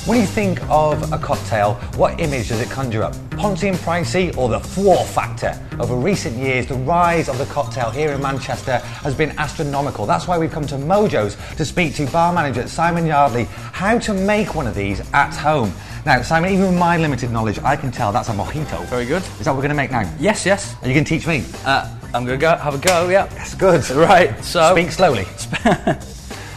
When you think of a cocktail, what image does it conjure up? Poncy and pricey, or the floor factor? Over recent years, the rise of the cocktail here in Manchester has been astronomical. That's why we've come to Mojo's to speak to bar manager Simon Yardley how to make one of these at home. Now, Simon, even with my limited knowledge, I can tell that's a mojito. Very good. Is that what we're going to make now? Yes, yes. Are you going to teach me? I'm going to have a go, yeah. That's good. Right, so... Speak slowly.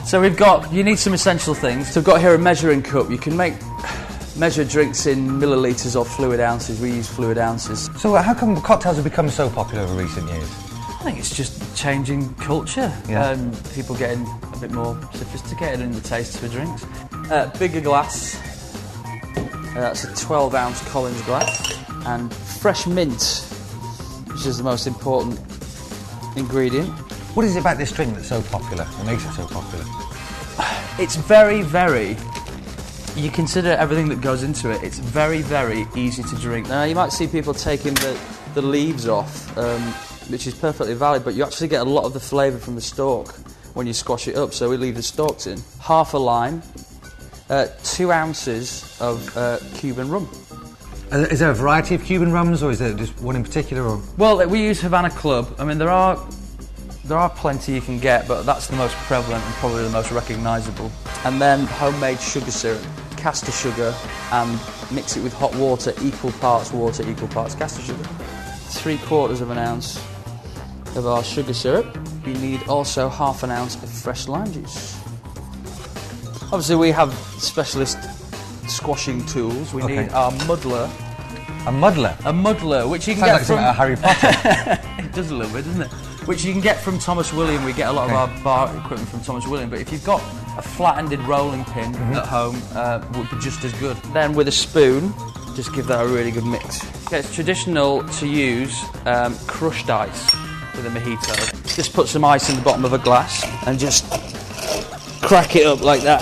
So you need some essential things. So we've got here a measuring cup. You can measure drinks in millilitres or fluid ounces. We use fluid ounces. So how come cocktails have become so popular over recent years? I think it's just changing culture. Yeah. People getting a bit more sophisticated in the tastes for drinks. Bigger glass. That's a 12-ounce Collins glass. And fresh mint, which is the most important ingredient. What is it about this drink that's so popular, that makes it so popular? It's very, very... You consider everything that goes into it, it's very, very easy to drink. Now, you might see people taking the leaves off, which is perfectly valid, but you actually get a lot of the flavour from the stalk when you squash it up, so we leave the stalks in. Half a lime, 2 ounces of Cuban rum. Is there a variety of Cuban rums, or is there just one in particular? Or? Well, we use Havana Club. I mean, there are plenty you can get, but that's the most prevalent and probably the most recognisable. And then homemade sugar syrup, caster sugar, and mix it with hot water, equal parts water, equal parts caster sugar. 3/4 of an ounce of our sugar syrup. We need also half an ounce of fresh lime juice. Obviously, we have specialist squashing tools. We need our muddler. A muddler? A muddler, which you can Sounds get like from... Harry Potter. It does a little bit, doesn't it? Which you can get from Thomas William. We get a lot of our bar equipment from Thomas William, but if you've got a flat-ended rolling pin at home, would be just as good. Then with a spoon, just give that a really good mix. Okay, it's traditional to use crushed ice with a mojito. Just put some ice in the bottom of a glass and just crack it up like that.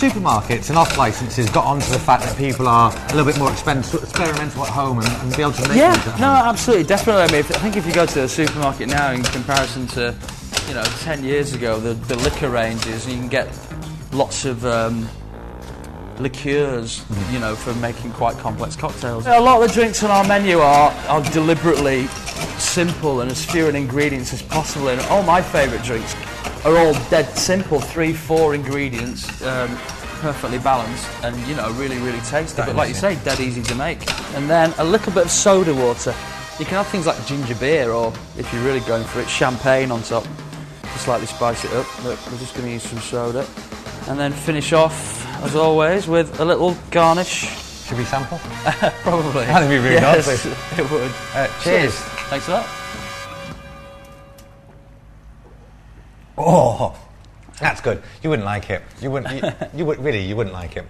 Supermarkets and off-licences got onto the fact that people are a little bit more experimental at home and be able to make things at home. No, absolutely, definitely. I mean, I think if you go to the supermarket now in comparison to, 10 years ago, the liquor ranges, you can get lots of liqueurs, for making quite complex cocktails. A lot of the drinks on our menu are deliberately simple and as few ingredients as possible. And all my favourite drinks are all dead simple, 3-4 ingredients, perfectly balanced and, really, really tasty. But like you say, dead easy to make. And then a little bit of soda water. You can have things like ginger beer or, if you're really going for it, champagne on top to slightly spice it up. Look, we're just going to use some soda. And then finish off, as always, with a little garnish. Should we sample? Probably. That'd be really nice. It would. Cheers. Thanks a lot. Oh, that's good. You wouldn't like it. You wouldn't like it.